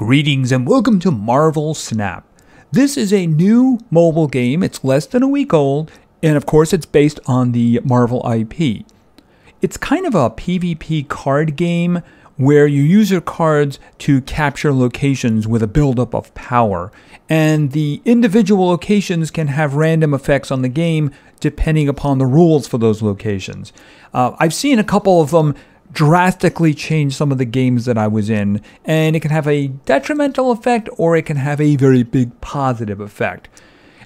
Greetings and welcome to Marvel Snap. This is a new mobile game. It's less than a week old, and of course it's based on the Marvel IP. It's kind of a PvP card game where you use your cards to capture locations with a buildup of power. And the individual locations can have random effects on the game depending upon the rules for those locations. I've seen a couple of them drastically change some of the games that I was in, and it can have a detrimental effect or it can have a very big positive effect.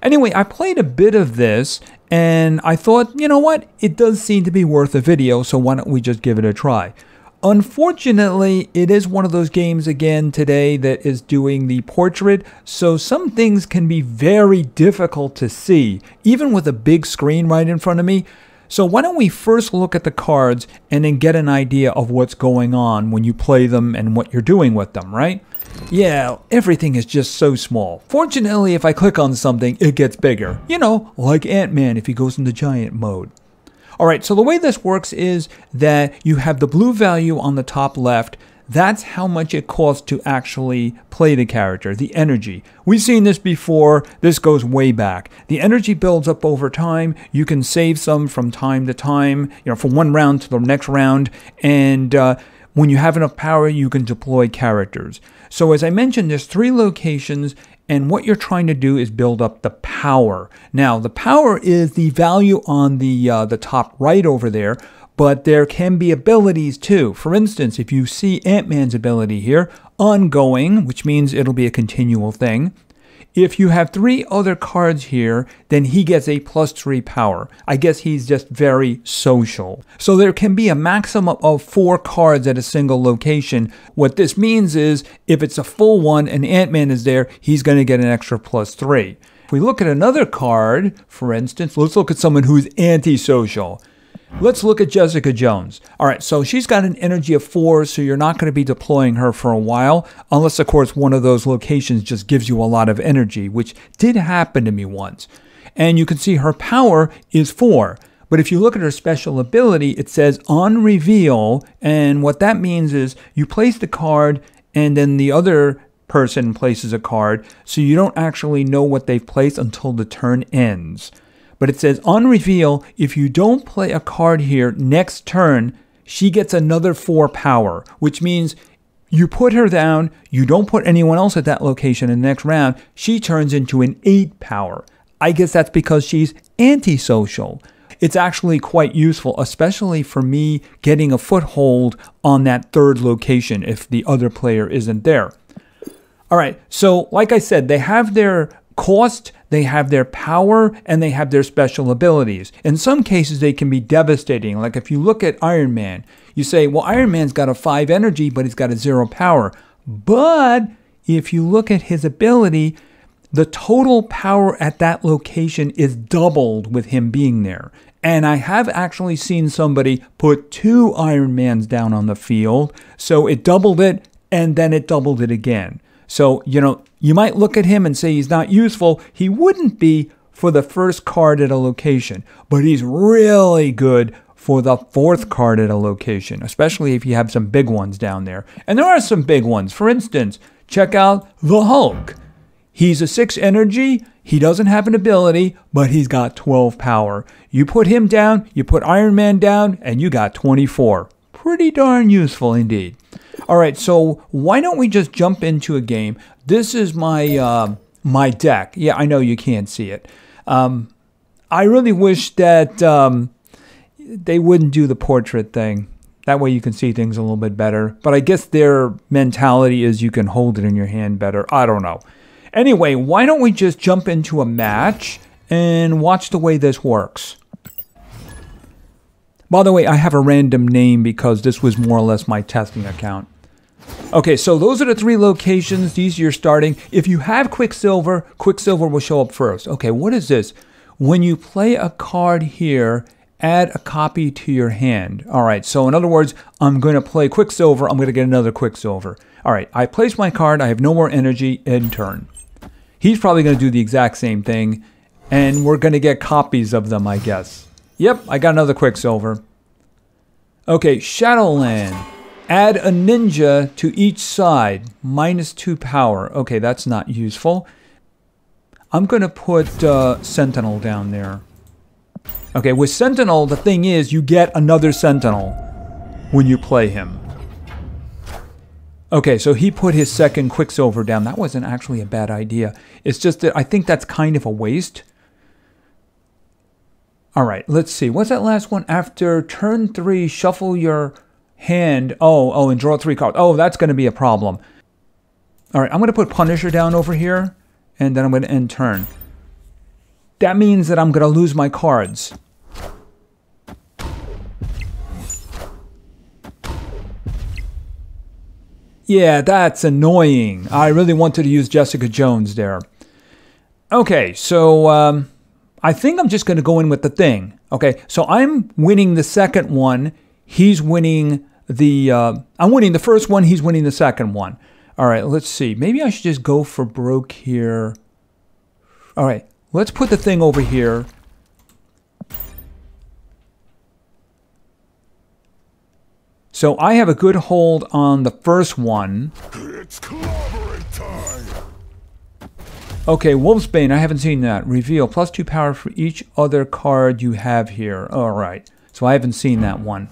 Anyway, I played a bit of this and I thought, you know what, it does seem to be worth a video, so why don't we just give it a try. Unfortunately, it is one of those games again today that is doing the portrait, so some things can be very difficult to see, even with a big screen right in front of me. So why don't we first look at the cards and then get an idea of what's going on when you play them and what you're doing with them, right? Yeah, everything is just so small. Fortunately, if I click on something, it gets bigger. You know, like Ant-Man if he goes into giant mode. Alright, so the way this works is that you have the blue value on the top left. That's how much it costs to actually play the character, the energy. We've seen this before. This goes way back. The energy builds up over time. You can save some from time to time, from one round to the next round. And when you have enough power, you can deploy characters. So as I mentioned, there's 3 locations, and what you're trying to do is build up the power. Now, the power is the value on the top right over there. But there can be abilities too. For instance, if you see Ant-Man's ability here, ongoing, which means it'll be a continual thing. If you have 3 other cards here, then he gets a +3 power. I guess he's just very social. So there can be a maximum of 4 cards at a single location. What this means is, if it's a full one and Ant-Man is there, he's going to get an extra +3. If we look at another card, for instance, let's look at someone who's antisocial. Let's look at Jessica Jones. All right, so she's got an energy of 4, so you're not going to be deploying her for a while, unless, of course, one of those locations just gives you a lot of energy, which did happen to me once. And you can see her power is 4. But if you look at her special ability, it says on reveal, and what that means is you place the card, and then the other person places a card, so you don't actually know what they've placed until the turn ends. But it says, on reveal, if you don't play a card here next turn, she gets another 4 power, which means you put her down, you don't put anyone else at that location in the next round, she turns into an 8 power. I guess that's because she's antisocial. It's actually quite useful, especially for me getting a foothold on that 3rd location if the other player isn't there. All right, so like I said, they have their cost, they have their power, and they have their special abilities. In some cases, they can be devastating. Like if you look at Iron Man, you say, well, Iron Man's got a 5 energy, but he's got a 0 power. But if you look at his ability, the total power at that location is doubled with him being there. And I have actually seen somebody put 2 Iron Mans down on the field. So it doubled it, and then it doubled it again. So, you might look at him and say he's not useful. He wouldn't be for the first card at a location, but he's really good for the 4th card at a location, especially if you have some big ones down there. And there are some big ones. For instance, check out the Hulk. He's a 6 energy. He doesn't have an ability, but he's got 12 power. You put him down, you put Iron Man down, and you got 24. Pretty darn useful indeed. All right, so why don't we just jump into a game? This is my my deck. Yeah, I know you can't see it. I really wish that they wouldn't do the portrait thing. That way you can see things a little bit better. But I guess their mentality is you can hold it in your hand better. I don't know. Anyway, why don't we just jump into a match and watch the way this works? By the way, I have a random name because this was more or less my testing account. Okay, so those are the 3 locations. These you're starting. If you have Quicksilver, Quicksilver will show up first. Okay, what is this? When you play a card here, add a copy to your hand. All right, so in other words, I'm going to play Quicksilver. I'm going to get another Quicksilver. All right, I place my card. I have no more energy. End turn. He's probably going to do the exact same thing, and we're going to get copies of them, I guess. Yep, I got another Quicksilver. Okay, Shadowland. Add a ninja to each side. -2 power. Okay, that's not useful. I'm going to put Sentinel down there. Okay, with Sentinel, the thing is you get another Sentinel when you play him. Okay, so he put his second Quicksilver down. That wasn't actually a bad idea. It's just that I think that's kind of a waste. All right, let's see. What's that last one? After turn 3, shuffle your hand. Oh, and draw 3 cards. Oh, that's going to be a problem. All right, I'm going to put Punisher down over here, and then I'm going to end turn. That means that I'm going to lose my cards. Yeah, that's annoying. I really wanted to use Jessica Jones there. Okay, so I think I'm just going to go in with the thing. Okay, so I'm winning the second one. He's winning the... I'm winning the first one. He's winning the second one. All right, let's see. Maybe I should just go for broke here. All right, let's put the thing over here. So I have a good hold on the first one. It's clobbering time. Okay, Wolfsbane, I haven't seen that. Reveal, +2 power for each other card you have here. All right, so I haven't seen that one.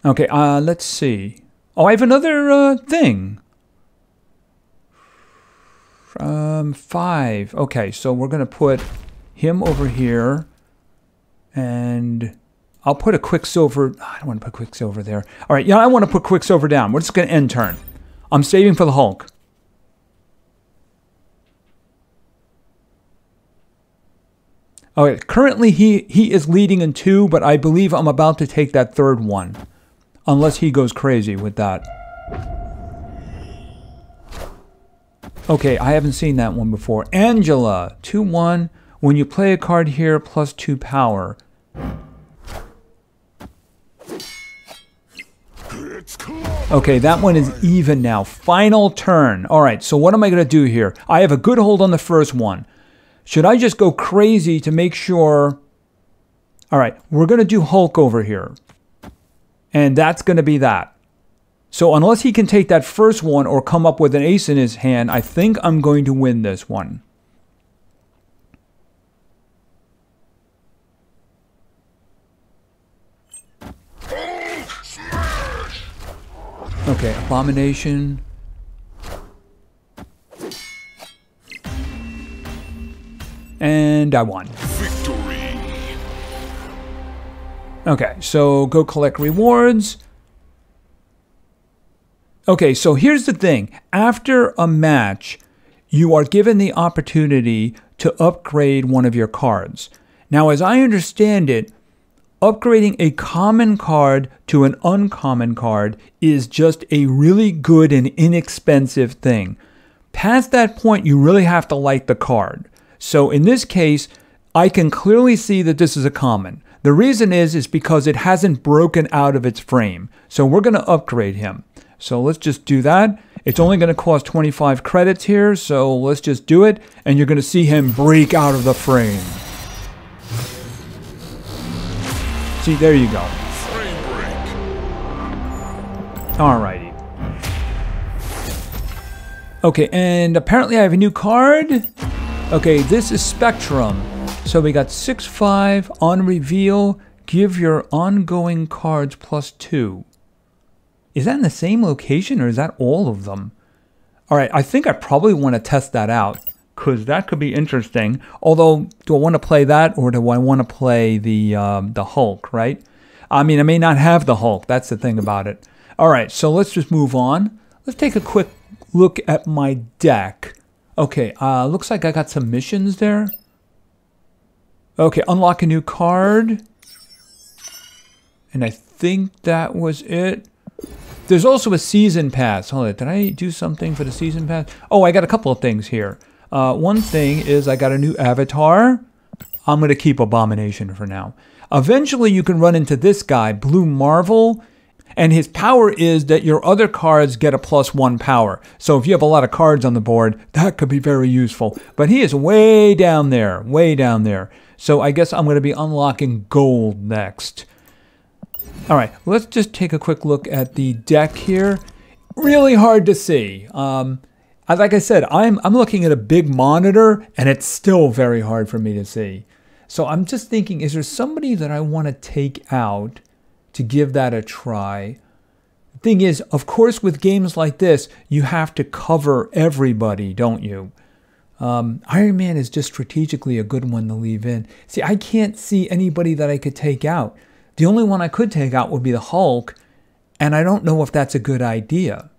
Okay, let's see. Oh, I have another thing. 5. Okay, so we're going to put him over here. And I'll put a Quicksilver. I don't want to put Quicksilver there. All right, yeah, I want to put Quicksilver down. We're just going to end turn. I'm saving for the Hulk. All right, currently he is leading in 2, but I believe I'm about to take that third one. Unless he goes crazy with that. Okay, I haven't seen that one before. Angela, 2/1. When you play a card here, +2 power. Okay, that one is even now. Final turn. All right, so what am I going to do here? I have a good hold on the first one. Should I just go crazy to make sure... All right, we're going to do Hulk over here. And that's going to be that. So unless he can take that first one or come up with an ace in his hand, I think I'm going to win this one. Okay, Abomination. And I won. Victory. Okay, so go collect rewards. Okay, so here's the thing. After a match, you are given the opportunity to upgrade one of your cards. Now, as I understand it, upgrading a common card to an uncommon card is just a really good and inexpensive thing. Past that point, you really have to like the card. So in this case, I can clearly see that this is a common. The reason is because it hasn't broken out of its frame. So we're going to upgrade him. So let's just do that. It's only going to cost 25 credits here, so let's just do it. And you're going to see him break out of the frame. See, there you go. Frame break. Alrighty. Okay, and apparently I have a new card. Okay, this is Spectrum. So we got 6/5 on reveal. Give your ongoing cards +2. Is that in the same location or is that all of them? All right, I think I probably want to test that out because that could be interesting. Although, do I want to play that or do I want to play the Hulk, right? I mean, I may not have the Hulk. That's the thing about it. All right, so let's just move on. Let's take a quick look at my deck. Okay, looks like I got some missions there. Okay, unlock a new card. And I think that was it. There's also a season pass. Hold on, did I do something for the season pass? Oh, I got a couple of things here. One thing is I got a new avatar. I'm going to keep Abomination for now. Eventually, you can run into this guy, Blue Marvel. And his power is that your other cards get a +1 power. So if you have a lot of cards on the board, that could be very useful. But he is way down there, way down there. So I guess I'm going to be unlocking gold next. All right, let's just take a quick look at the deck here. Really hard to see. Like I said, I'm looking at a big monitor, and it's still very hard for me to see. So I'm just thinking, is there somebody that I want to take out to give that a try? The thing is, of course, with games like this, you have to cover everybody, don't you? Iron Man is just strategically a good one to leave in. See, I can't see anybody that I could take out. The only one I could take out would be the Hulk, and I don't know if that's a good idea.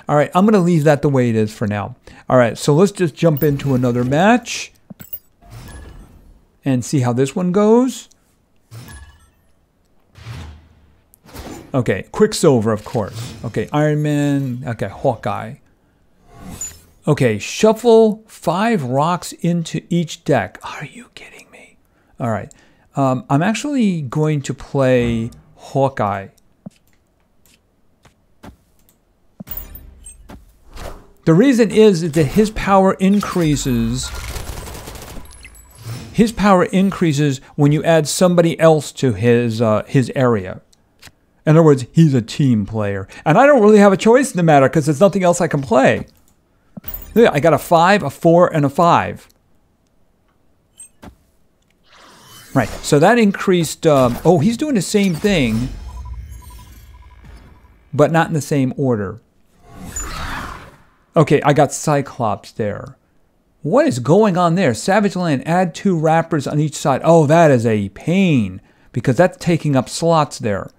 All right, I'm going to leave that the way it is for now. All right, so let's just jump into another match and see how this one goes. Okay, Quicksilver, of course. Okay, Iron Man. Okay, Hawkeye. Okay, shuffle 5 rocks into each deck. Are you kidding me? All right. I'm actually going to play Hawkeye. The reason is that his power increases. His power increases when you add somebody else to his area. In other words, he's a team player. And I don't really have a choice in the matter because there's nothing else I can play. Yeah, I got a 5, a 4, and a 5. Right, so that increased... oh, he's doing the same thing, but not in the same order. Okay, I got Cyclops there. What is going on there? Savage Land, add 2 wrappers on each side. Oh, that is a pain, because that's taking up slots there.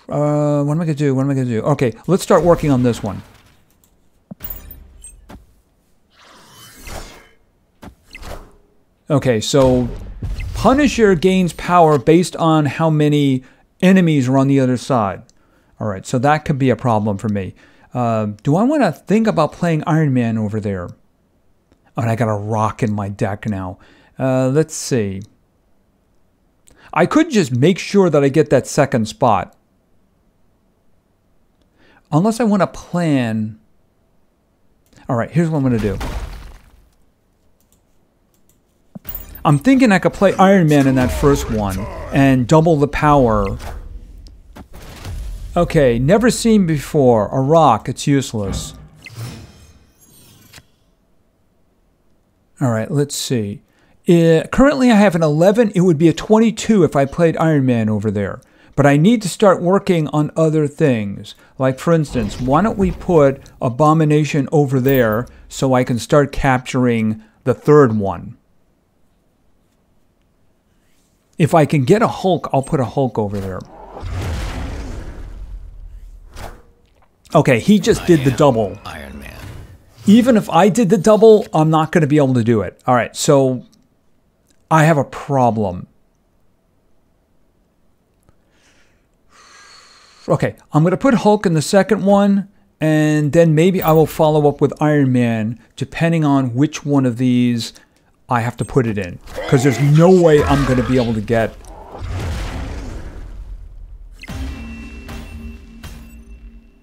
What am I going to do? What am I going to do? Okay, let's start working on this one. Okay, so Punisher gains power based on how many enemies are on the other side. All right, so that could be a problem for me. Do I want to think about playing Iron Man over there? Oh, and I got a rock in my deck now. Let's see. I could just make sure that I get that second spot. Unless I want to plan. All right, here's what I'm going to do. I'm thinking I could play Iron Man in that first one and double the power. Okay, never seen before. A rock, it's useless. All right, let's see. Currently I have an 11. It would be a 22 if I played Iron Man over there. But I need to start working on other things. Like, for instance, why don't we put Abomination over there so I can start capturing the third one? If I can get a Hulk, I'll put a Hulk over there. Okay, he just did the double. Iron Man. Even if I did the double, I'm not going to be able to do it. All right, so I have a problem. Okay, I'm going to put Hulk in the second one, and then maybe I will follow up with Iron Man, depending on which one of these I have to put it in. Because there's no way I'm going to be able to get...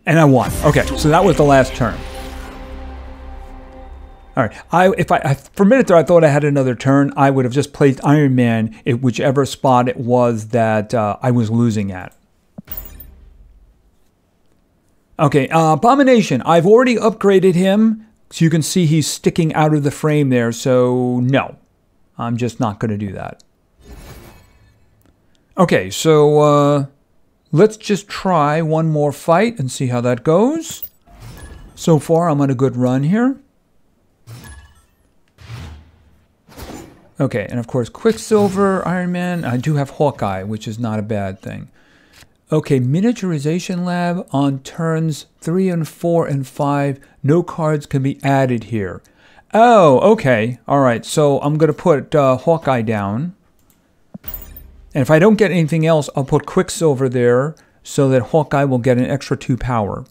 And I won. Okay, so that was the last turn. All right, for a minute there I thought I had another turn. I would have just placed Iron Man at whichever spot it was that I was losing at. Okay, Abomination. I've already upgraded him. So you can see he's sticking out of the frame there. So no, I'm just not going to do that. Okay, so let's just try one more fight and see how that goes. So far, I'm on a good run here. Okay, and of course, Quicksilver, Iron Man. I do have Hawkeye, which is not a bad thing. Okay, Miniaturization Lab on turns 3 and 4 and 5. No cards can be added here. Oh, okay. All right, so I'm going to put Hawkeye down. And if I don't get anything else, I'll put Quicksilver there so that Hawkeye will get an extra 2 power.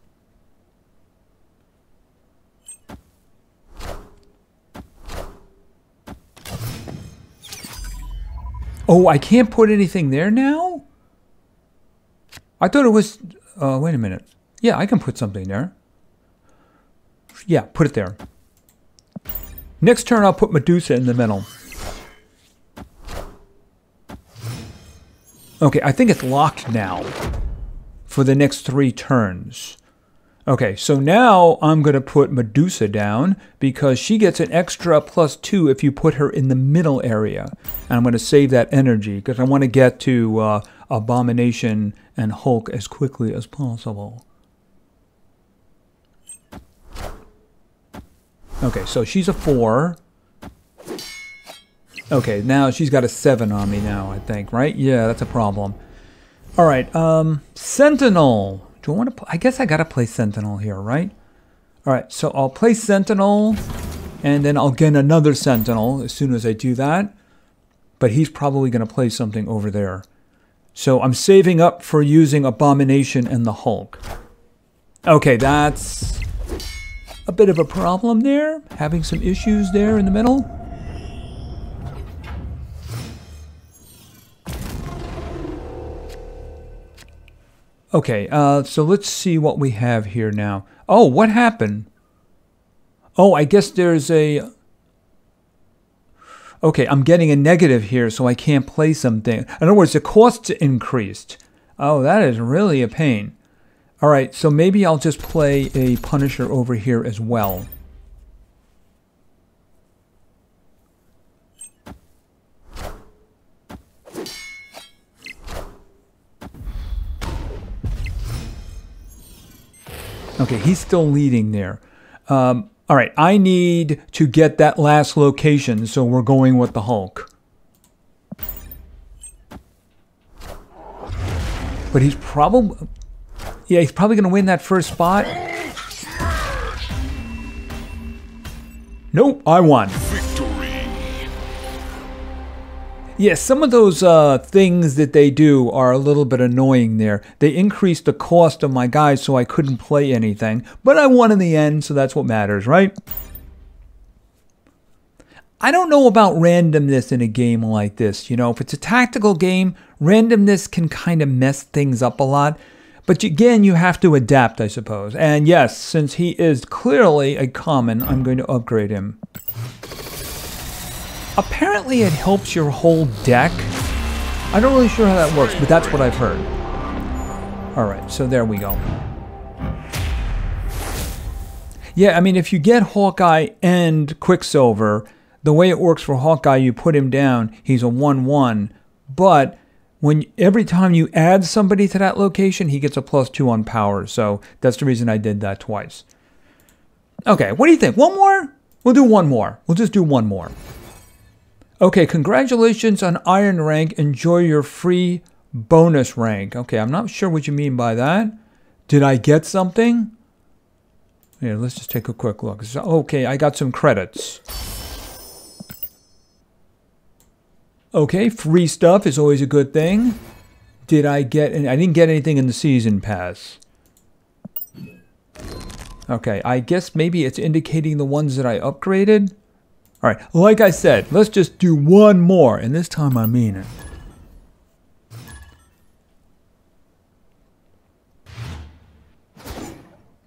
Oh, I can't put anything there now? I thought it was... wait a minute. Yeah, I can put something there. Yeah, put it there. Next turn, I'll put Medusa in the middle. Okay, I think it's locked now for the next 3 turns. Okay, so now I'm going to put Medusa down because she gets an extra +2 if you put her in the middle area. And I'm going to save that energy because I want to get to Abomination and Hulk as quickly as possible. Okay, so she's a 4. Okay, now she's got a 7 on me now, I think, right? Yeah, that's a problem. All right, Sentinel. Do I want to? I guess I gotta play Sentinel here, right? All right, so I'll play Sentinel, and then I'll get another Sentinel as soon as I do that. But he's probably gonna play something over there. So I'm saving up for using Abomination and the Hulk. Okay, that's a bit of a problem there. Having some issues there in the middle. Okay, so let's see what we have here now. Oh, what happened? Oh, I guess there's a... Okay, I'm getting a negative here, so I can't play something. In other words, the costs increased. Oh, that is really a pain. All right, so maybe I'll just play a Punisher over here as well. Okay, he's still leading there. All right, I need to get that last location, so we're going with the Hulk. But he's probably... Yeah, he's probably going to win that first spot. Nope, I won. Victory. Yeah, some of those things that they do are a little bit annoying there. They increased the cost of my guys so I couldn't play anything. But I won in the end, so that's what matters, right? I don't know about randomness in a game like this. You know, if it's a tactical game, randomness can kind of mess things up a lot. But again, you have to adapt, I suppose. And yes, since he is clearly a common, I'm going to upgrade him. Apparently it helps your whole deck. I'm not really sure how that works, but that's what I've heard. Alright, so there we go. Yeah, I mean, if you get Hawkeye and Quicksilver, the way it works for Hawkeye, you put him down, he's a 1/1. But every time you add somebody to that location, he gets a +2 on power. So that's the reason I did that twice. Okay, what do you think? One more? We'll do one more. We'll just do one more. Okay, congratulations on Iron Rank. Enjoy your free bonus rank. Okay, I'm not sure what you mean by that. Did I get something? Here, let's just take a quick look. So, okay, I got some credits. Okay, free stuff is always a good thing. Did I get... I didn't get anything in the season pass. Okay, I guess maybe it's indicating the ones that I upgraded. All right, like I said, let's just do one more, and this time I mean it.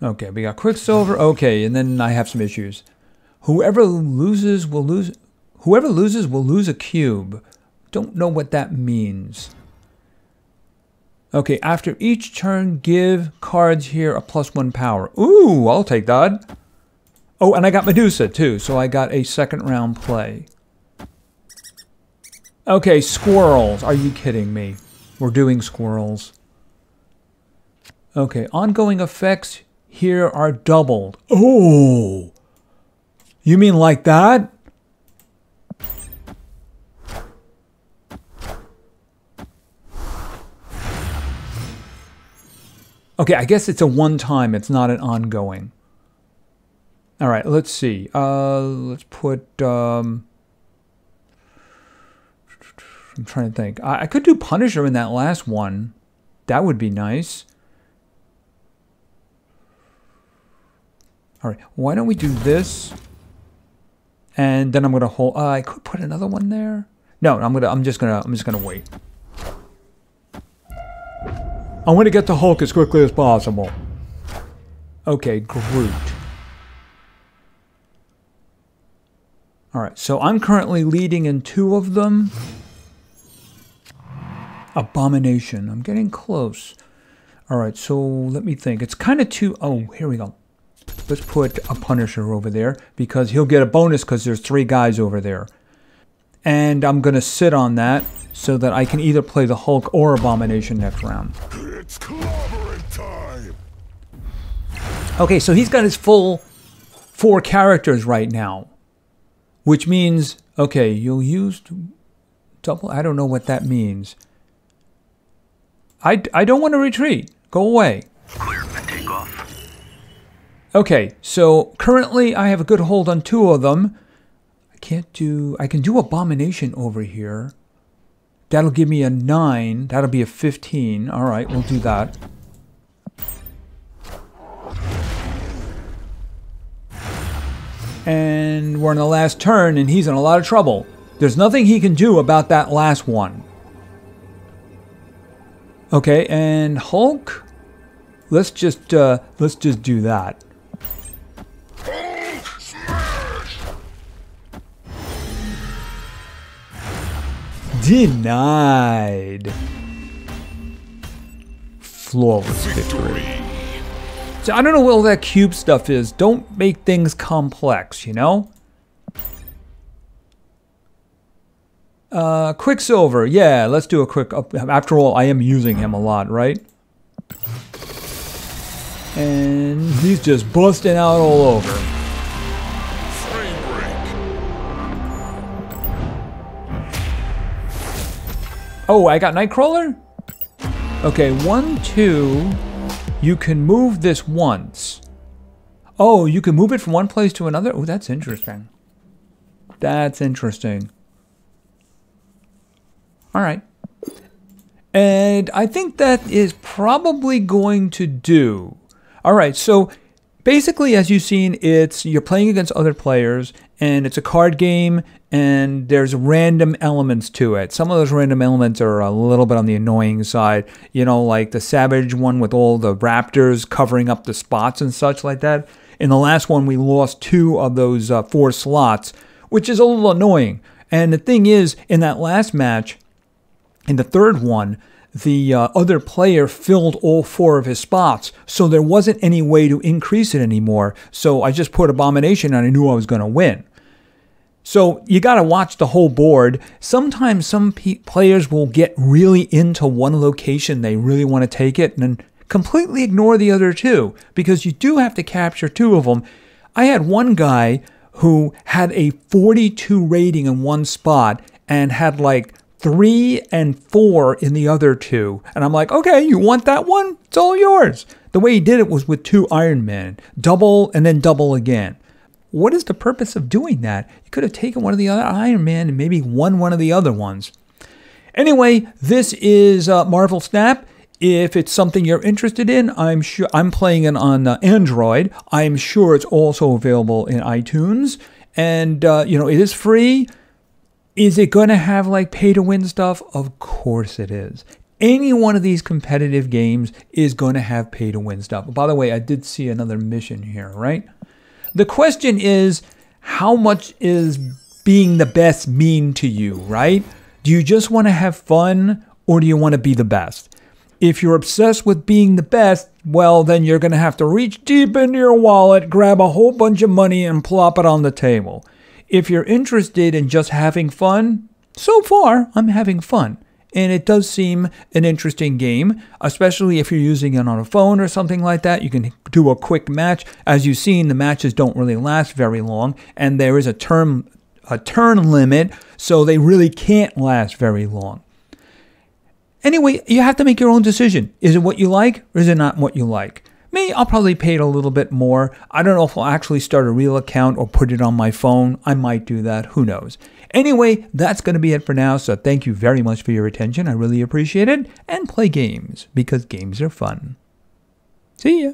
Okay, we got Quicksilver. Okay, and then I have some issues. Whoever loses will lose a cube. Don't know what that means. Okay, after each turn, give cards here a +1 power. Ooh, I'll take that. Oh, and I got Medusa too, so I got a second round play. Okay, squirrels. Are you kidding me? We're doing squirrels. Okay, ongoing effects here are doubled. Oh! You mean like that? Okay, I guess it's a one-time. It's not an ongoing. All right, let's see. Let's put... I'm trying to think. I could do Punisher in that last one. That would be nice. All right, why don't we do this? And then I'm gonna hold... I could put another one there. No, I'm just gonna wait. I want to get to Hulk as quickly as possible. Okay, Groot. All right, so I'm currently leading in 2 of them. Abomination. I'm getting close. All right, so let me think. It's kind of too... Oh, here we go. Let's put a Punisher over there because he'll get a bonus because there's 3 guys over there. And I'm going to sit on that so that I can either play the Hulk or Abomination next round. It's clobbering time. Okay, so he's got his full 4 characters right now. Which means, okay, you'll use double... I don't know what that means. I don't want to retreat. Go away. Clear for takeoff. Okay, so currently I have a good hold on 2 of them. I can do Abomination over here. That'll give me a 9. That'll be a 15. All right, we'll do that. And we're in the last turn, and he's in a lot of trouble. There's nothing he can do about that last one. Okay, and Hulk, let's just do that. Denied. Flawless victory. So I don't know what all that cube stuff is. Don't make things complex, you know? Quicksilver. Yeah, let's do a quick up. After all, I am using him a lot, right? And he's just busting out all over. Frame break. Oh, I got Nightcrawler? Okay, 1, 2. You can move this once. Oh, you can move it from one place to another? Oh, that's interesting. That's interesting. All right. And I think that is probably going to do. All right, so basically, as you've seen, you're playing against other players, and it's a card game, and there's random elements to it. Some of those random elements are a little bit on the annoying side, you know, like the Savage one with all the raptors covering up the spots and such like that. In the last one, we lost 2 of those 4 slots, which is a little annoying. And the thing is, in that last match, in the third one, the other player filled all 4 of his spots, so there wasn't any way to increase it anymore. So I just put Abomination and I knew I was going to win. So you got to watch the whole board. Sometimes some players will get really into one location. They really want to take it and then completely ignore the other 2 because you do have to capture 2 of them. I had one guy who had a 42 rating in one spot and had like 3 and 4 in the other 2. And I'm like, okay, you want that one? It's all yours. The way he did it was with 2 Iron Man. Double and then double again. What is the purpose of doing that? You could have taken one of the other Iron Man and maybe won one of the other ones. Anyway, this is Marvel Snap. If it's something you're interested in, I'm sure I'm playing it on Android. I'm sure it's also available in iTunes. And, it is free. Is it going to have like pay to win stuff? Of course it is. Any one of these competitive games is going to have pay to win stuff. By the way, I did see another mission here, right? The question is, how much is being the best mean to you, right? Do you just want to have fun or do you want to be the best? If you're obsessed with being the best, well, then you're going to have to reach deep into your wallet, grab a whole bunch of money and plop it on the table. If you're interested in just having fun, so far, I'm having fun. And it does seem an interesting game, especially if you're using it on a phone or something like that. You can do a quick match. As you've seen, the matches don't really last very long, and there is a turn limit, so they really can't last very long. Anyway, you have to make your own decision. Is it what you like, or is it not what you like? Me, I'll probably pay it a little bit more. I don't know if I'll actually start a real account or put it on my phone. I might do that. Who knows? Anyway, that's going to be it for now. So thank you very much for your attention. I really appreciate it. And play games because games are fun. See ya.